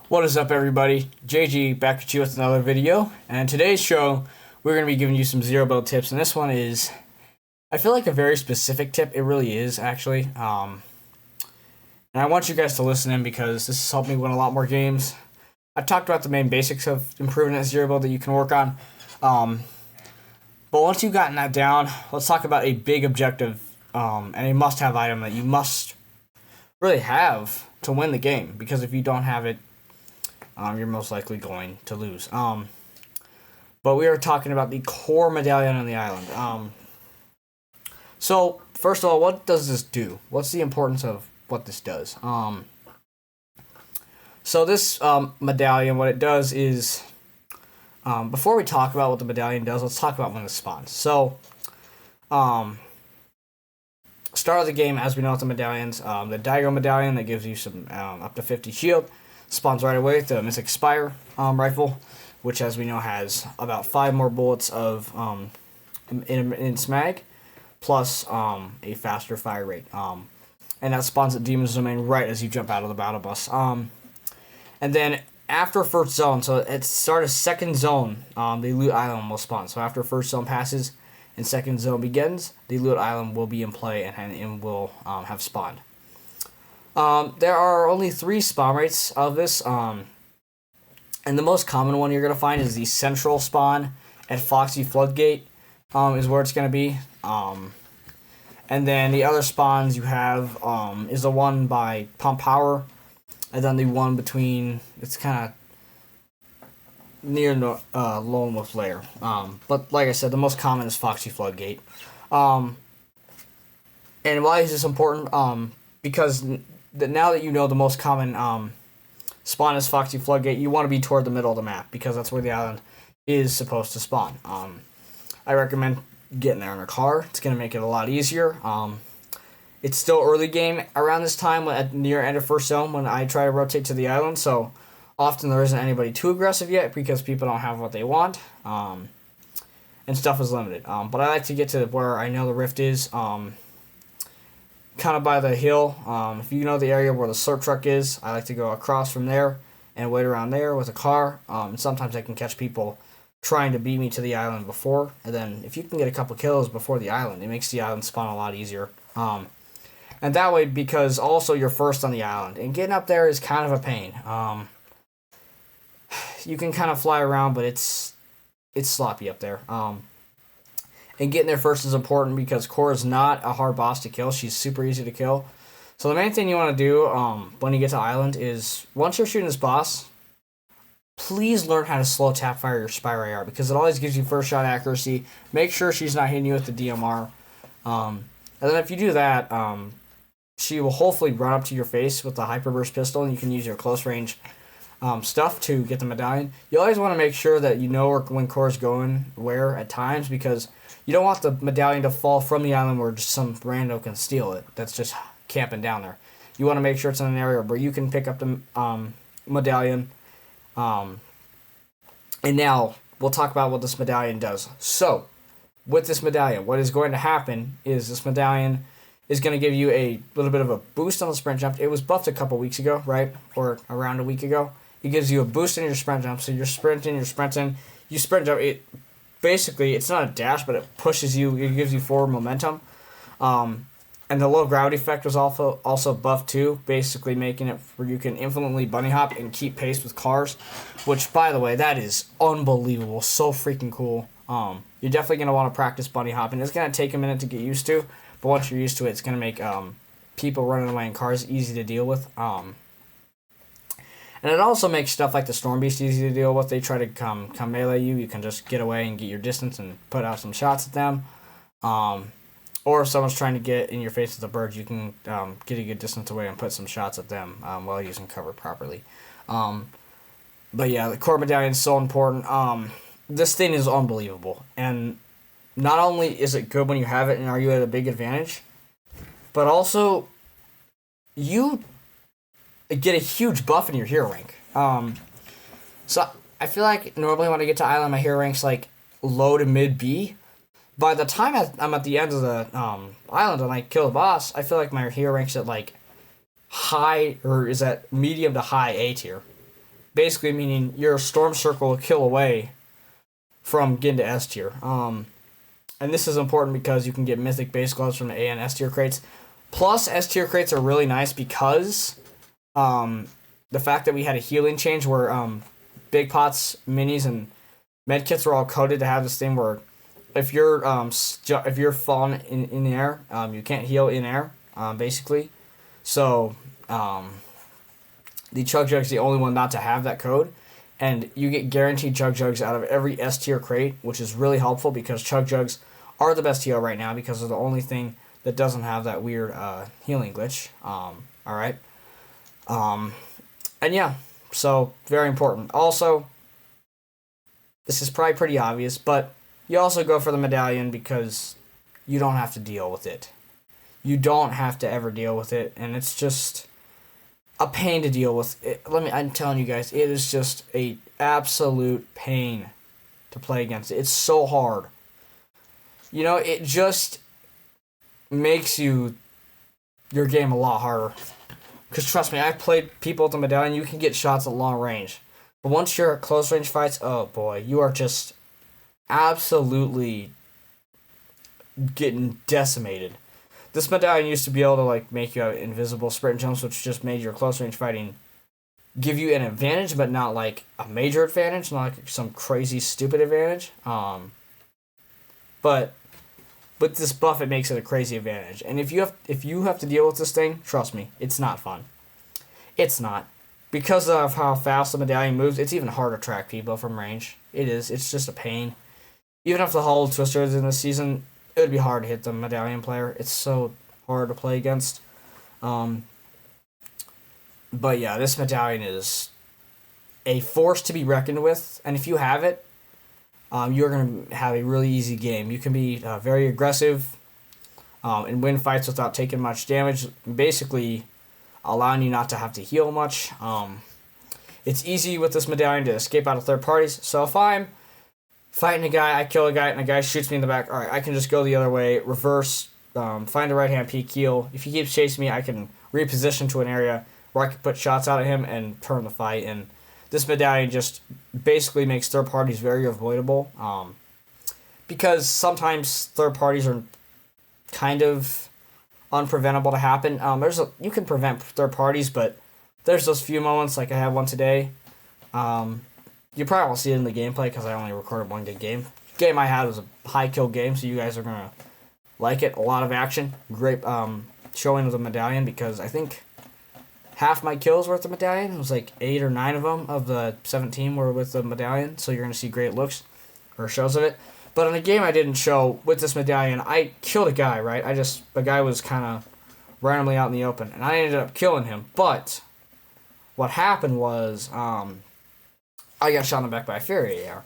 What is up, everybody? JG back at you with another video, and in today's show we're going to be giving you some zero build tips, and this one is, I feel like, a very specific tip. It really is, actually, and I want you guys to listen in because this has helped me win a lot more games. I talked about the main basics of improving that zero build that you can work on, but once you've gotten that down, let's talk about a big objective and a must-have item that you must really have to win the game, because if you don't have it, you're most likely going to lose. But we are talking about the core medallion on the island. So, first of all, what does this do? What's the importance of what this does? So this medallion, what it does is, before we talk about what the medallion does, let's talk about when it spawns. So, start of the game, as we know with the medallions, the Daigo medallion that gives you some up to 50 shield spawns right away with the Mythic Spire rifle, which, as we know, has about 5 more bullets of in its mag, plus a faster fire rate. And that spawns at Demon's Domain right as you jump out of the battle bus. And then after first zone, so at the start of second zone, the loot island will spawn. So after first zone passes and second zone begins, the loot island will be in play and will have spawned. There are only 3 spawn rates of this, and the most common one you're going to find is the central spawn at Foxy Floodgate, is where it's going to be. And then the other spawns you have is the one by Pump Power, and then the one between, it's kind of near Lone Wolf Lair. But like I said, the most common is Foxy Floodgate. And why is this important? Because now that you know the most common spawn is Foxy Floodgate, you want to be toward the middle of the map, because that's where the island is supposed to spawn. I recommend getting there in a car. It's going to make it a lot easier. It's still early game around this time, at near end of first zone, when I try to rotate to the island, so often there isn't anybody too aggressive yet, because people don't have what they want, and stuff is limited. But I like to get to where I know the rift is, kind of by the hill. If you know the area where the slurp truck is, I like to go across from there and wait around there with a car. Sometimes I can catch people trying to beat me to the island before, and then if you can get a couple kills before the island, it makes the island spawn a lot easier. And that way, because also you're first on the island, and getting up there is kind of a pain. You can kind of fly around, but it's sloppy up there. And getting there first is important, because Core is not a hard boss to kill. She's super easy to kill. So the main thing you want to do when you get to island is, once you're shooting this boss, please learn how to slow tap fire your Spire AR, because it always gives you first shot accuracy. Make sure she's not hitting you with the DMR. And then if you do that, she will hopefully run up to your face with the Hyperburst pistol, and you can use your close range stuff to get the medallion. You always want to make sure that you know when Core's going where at times, because you don't want the medallion to fall from the island where just some rando can steal it that's just camping down there. You want to make sure it's in an area where you can pick up the medallion. And now we'll talk about what this medallion does. So, with this medallion, what is going to happen is this medallion is going to give you a little bit of a boost on the sprint jump. It was buffed a couple weeks ago, right? Or around a week ago. It gives you a boost in your sprint jump. So you're sprinting, you sprint jump. It basically, it's not a dash, but it pushes you. It gives you forward momentum. And the low gravity effect was also buffed too, basically making it where you can infinitely bunny hop and keep pace with cars, which, by the way, that is unbelievable. So freaking cool. You're definitely going to want to practice bunny hopping. It's going to take a minute to get used to, but once you're used to it, it's going to make people running away in cars easy to deal with. And it also makes stuff like the Storm Beast easy to deal with. They try to come melee you. You can just get away and get your distance and put out some shots at them. Or if someone's trying to get in your face with a bird, you can get a good distance away and put some shots at them while using cover properly. But yeah, the core medallion is so important. This thing is unbelievable. And not only is it good when you have it and are you at a big advantage, but also you get a huge buff in your hero rank. So I feel like normally when I get to island, my hero rank's like low to mid B. By the time I'm at the end of the island and I kill the boss, I feel like my hero rank's at like high, or is at medium to high A tier. basically meaning you're a storm circle kill away from getting to S tier. And this is important because you can get mythic base gloves from the A and S tier crates. Plus, S tier crates are really nice because the fact that we had a healing change where big pots, minis, and med kits were all coded to have this thing where if you're falling in the air, you can't heal in air, basically. So the Chug Jug's the only one not to have that code. And you get guaranteed Chug Jugs out of every S tier crate, which is really helpful because Chug Jugs are the best heal right now because they're the only thing that doesn't have that weird healing glitch. Alright. And yeah, so very important. Also, this is probably pretty obvious, but you also go for the medallion because you don't have to deal with it. You don't have to ever deal with it, and it's just a pain to deal with. I'm telling you guys, it is just a absolute pain to play against it. It's so hard. You know, it just makes your game a lot harder. Because trust me, I've played people with the medallion, you can get shots at long range. But once you're at close range fights, oh boy, you are just absolutely getting decimated. This medallion used to be able to make you have invisible sprint jumps, which just made your close range fighting give you an advantage, but not like a major advantage, not like some crazy stupid advantage. But with this buff, it makes it a crazy advantage. And if you have to deal with this thing, trust me, it's not fun. It's not. Because of how fast the medallion moves, it's even harder to track people from range. It is. It's just a pain. Even if the Hollow Twister is in this season, it would be hard to hit the medallion player. It's so hard to play against. But yeah, this medallion is a force to be reckoned with. And if you have it, you're going to have a really easy game. You can be very aggressive and win fights without taking much damage, basically allowing you not to have to heal much. It's easy with this medallion to escape out of third parties. So if I'm fighting a guy, I kill a guy, and a guy shoots me in the back, alright, I can just go the other way, reverse, find a right-hand peek, heal. If he keeps chasing me, I can reposition to an area where I can put shots out at him and turn the fight. And this medallion just basically makes third parties very avoidable. Because sometimes third parties are kind of unpreventable to happen. You can prevent third parties, but there's those few moments, like I had one today. You probably won't see it in the gameplay because I only recorded one good game. The game I had was a high kill game, so you guys are going to like it. A lot of action. Great showing of the medallion because I think half my kills were with the medallion. It was like 8 or 9 of them of the 17 were with the medallion, so you're going to see great looks or shows of it. But in a game I didn't show with this medallion, I killed a guy, right? A guy was kind of randomly out in the open, and I ended up killing him. But what happened was I got shot in the back by a Fury AR.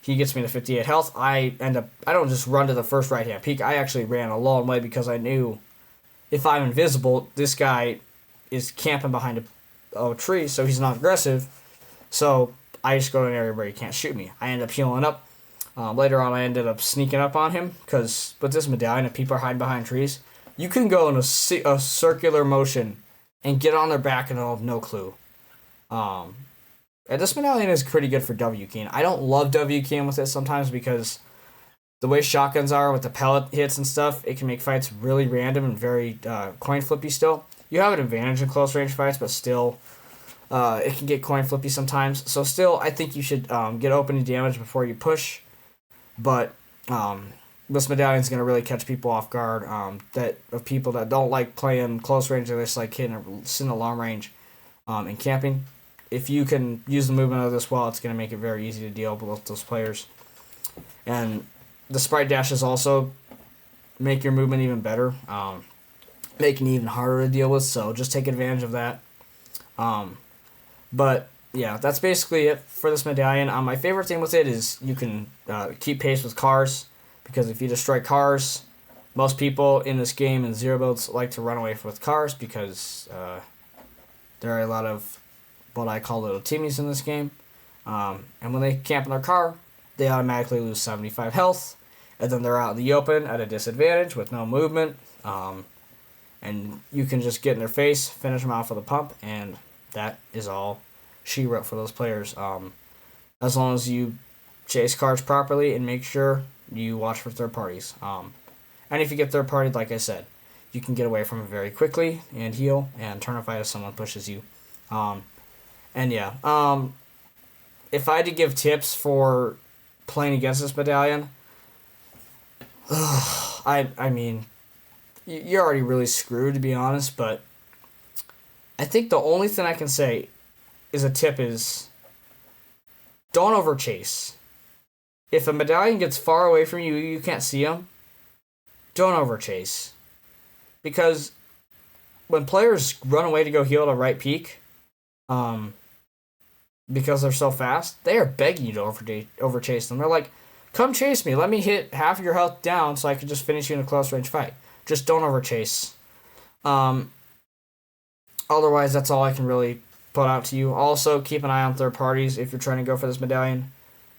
He gets me to 58 health. I don't just run to the first right-hand peak. I actually ran a long way because I knew if I'm invisible, this guy is camping behind a tree, so he's not aggressive. So I just go to an area where he can't shoot me. I end up healing up. Later on, I ended up sneaking up on him because with this medallion, if people are hiding behind trees, you can go in a circular motion and get on their back and they'll have no clue. And this medallion is pretty good for W keying. I don't love W keying with it sometimes because the way shotguns are with the pellet hits and stuff, it can make fights really random and very coin flippy still. You have an advantage in close range fights, but still, it can get coin flippy sometimes. So still, I think you should get opening damage before you push. But this medallion is going to really catch people off guard. Of people that don't like playing close range, or just like hitting a long range and camping. If you can use the movement of this well, it's going to make it very easy to deal with those players. And the sprite dashes also make your movement even better, making it even harder to deal with. So just take advantage of that. But yeah, that's basically it for this medallion. My favorite thing with it is you can keep pace with cars, because if you destroy cars, most people in this game in Zero Builds like to run away with cars because there are a lot of what I call little teamies in this game. And when they camp in their car, they automatically lose 75 health, and then they're out in the open at a disadvantage with no movement. And you can just get in their face, finish them off with a pump, and that is all she wrote for those players. As long as you chase cards properly and make sure you watch for third parties. And if you get third partied, like I said, you can get away from it very quickly and heal and turn a fight if someone pushes you. And yeah, if I had to give tips for playing against this medallion, I mean, you're already really screwed, to be honest, but I think the only thing I can say is a tip is don't overchase. If a medallion gets far away from you, you can't see him, don't overchase. Because when players run away to go heal at a right peak, because they're so fast, they are begging you to overchase them. They're like, come chase me. Let me hit half of your health down so I can just finish you in a close range fight. Just don't overchase. Otherwise, that's all I can really put out to you. Also, keep an eye on third parties if you're trying to go for this medallion.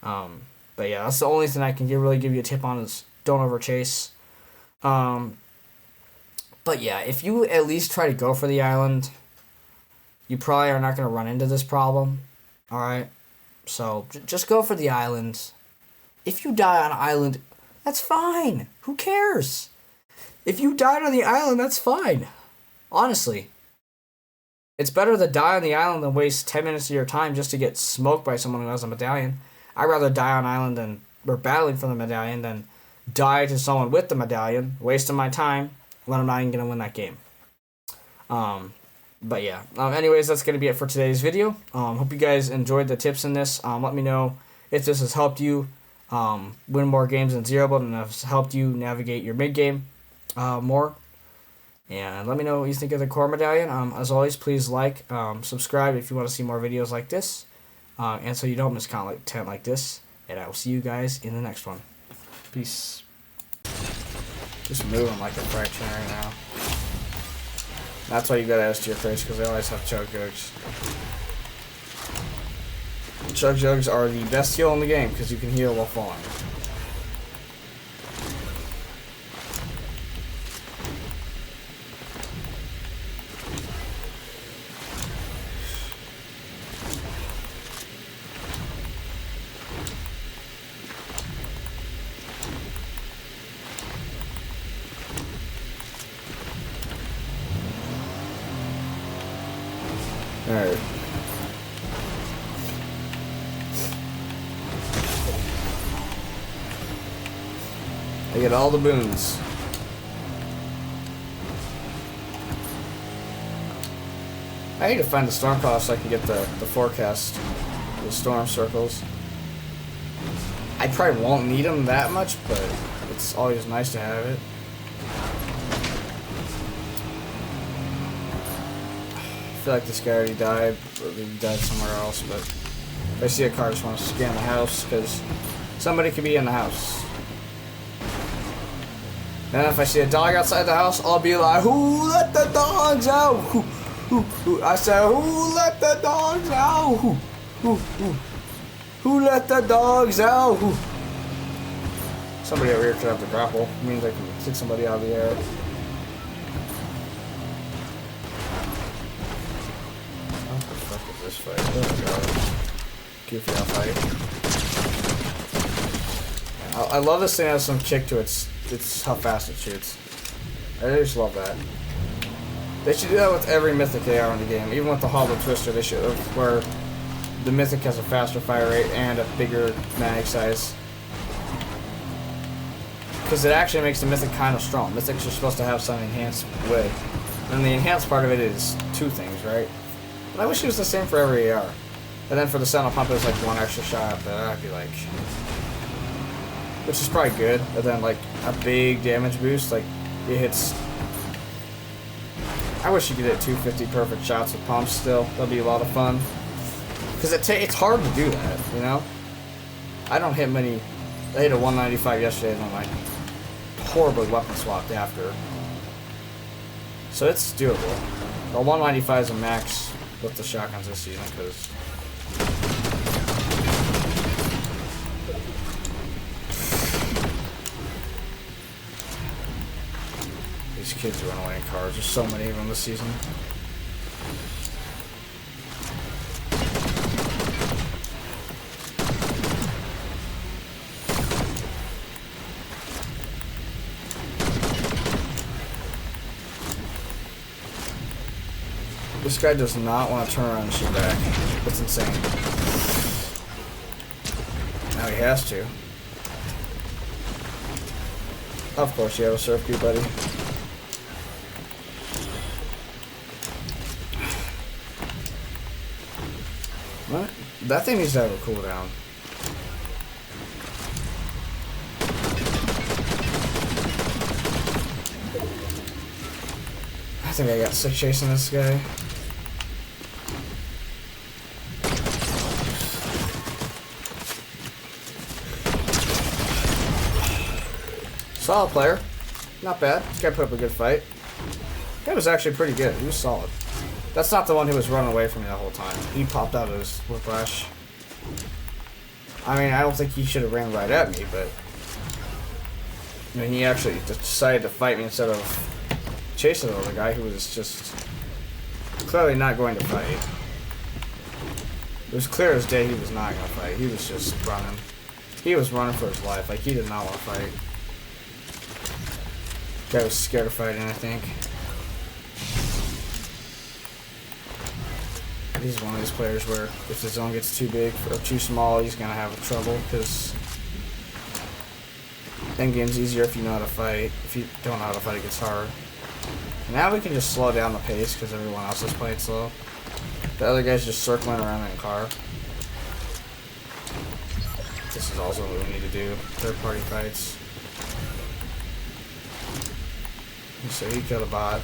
But yeah, that's the only thing I can really give you a tip on is don't overchase. But yeah, if you at least try to go for the island, you probably are not going to run into this problem. Alright? So, just go for the island. If you die on island, that's fine. Who cares? If you died on the island, that's fine. Honestly. It's better to die on the island than waste 10 minutes of your time just to get smoked by someone who has a medallion. I'd rather die on island or battling for the medallion than die to someone with the medallion, wasting my time when I'm not even going to win that game. But yeah. Anyways, that's going to be it for today's video. Hope you guys enjoyed the tips in this. Let me know if this has helped you win more games in Zero Build and has helped you navigate your mid game more. And let me know what you think of the core medallion. As always, please like, subscribe if you want to see more videos like this. And so you don't miss content like this. And I will see you guys in the next one. Peace. Just moving like a fraction right now. That's why you gotta ask your face, because they always have chug jugs. Chug jugs are the best heal in the game, because you can heal while falling. Alright. I get all the boons. I need to find the storm cloud so I can get the forecast, the storm circles. I probably won't need them that much, but it's always nice to have it. I feel like this guy already died, or he died somewhere else, but if I see a car, I just want to scan the house, because somebody could be in the house. And if I see a dog outside the house, I'll be like, who let the dogs out? Who? I said, who let the dogs out? Who let the dogs out? Somebody over here could have the grapple. It means I can kick somebody out of the air. This fight. Oh god. Goofy out fight. I love this thing has some kick to it. It's how fast it shoots. I just love that. They should do that with every mythic they are in the game. Even with the Hollow Twister, they should have, where the mythic has a faster fire rate and a bigger mag size. Because it actually makes the mythic kind of strong. Mythics are supposed to have some enhanced way. And the enhanced part of it is two things, right? But I wish it was the same for every AR. And then for the Sentinel Pump, there's like one extra shot, but I'd be like... Which is probably good, but then like a big damage boost, like it hits... I wish you could hit 250 perfect shots with pumps still. That'd be a lot of fun. Because it's hard to do that, you know? I don't hit many... I hit a 195 yesterday and I'm like horribly weapon swapped after. So it's doable. The 195 is a max with the shotguns this season, because these kids run away in cars. There's so many of them this season. This guy does not want to turn around and shoot back. That's insane. Now he has to. Of course you have a surf key, buddy. What? That thing needs to have a cooldown. I think I got sick chasing this guy. Solid player. Not bad. This guy put up a good fight. This guy was actually pretty good. He was solid. That's not the one who was running away from me the whole time. He popped out of his whiplash. I mean, I don't think he should have ran right at me, but... I mean, he actually decided to fight me instead of chasing the other guy who was just clearly not going to fight. It was clear as day he was not going to fight. He was just running. He was running for his life. Like, he did not want to fight. Guy was scared of fighting, I think. He's one of these players where if the zone gets too big or too small, he's going to have trouble, because endgame's easier if you know how to fight. If you don't know how to fight, it gets hard. Now we can just slow down the pace because everyone else is playing slow. The other guy's just circling around in a car. This is also what we need to do. Third-party fights. So he killed a bot.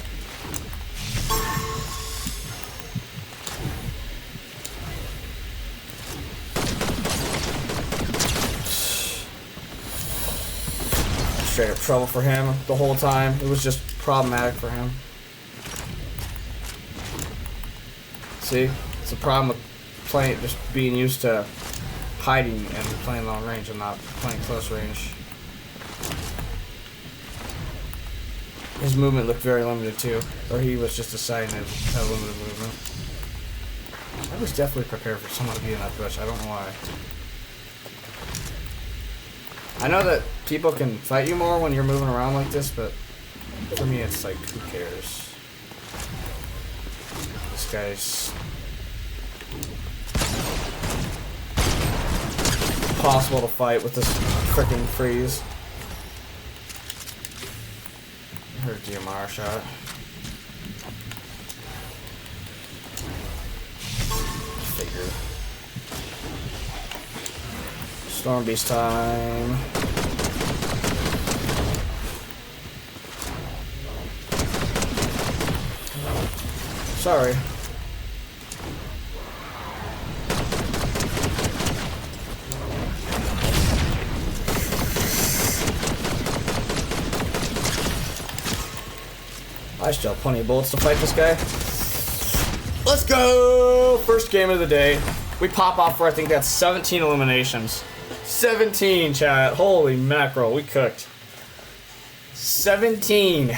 Straight up trouble for him the whole time. It was just problematic for him. See? It's a problem with playing, just being used to hiding and playing long range and not playing close range. His movement looked very limited too, or he was just deciding to have limited movement. I was definitely prepared for someone to be in that bush. I don't know why. I know that people can fight you more when you're moving around like this, but for me it's like, who cares? This guy's impossible to fight with this freaking freeze. I heard a DMR shot. Figured. Storm Beast time. Sorry. I still have plenty of bullets to fight this guy. Let's go! First game of the day. We pop off for, I think that's 17 eliminations. 17, chat. Holy mackerel, we cooked. 17.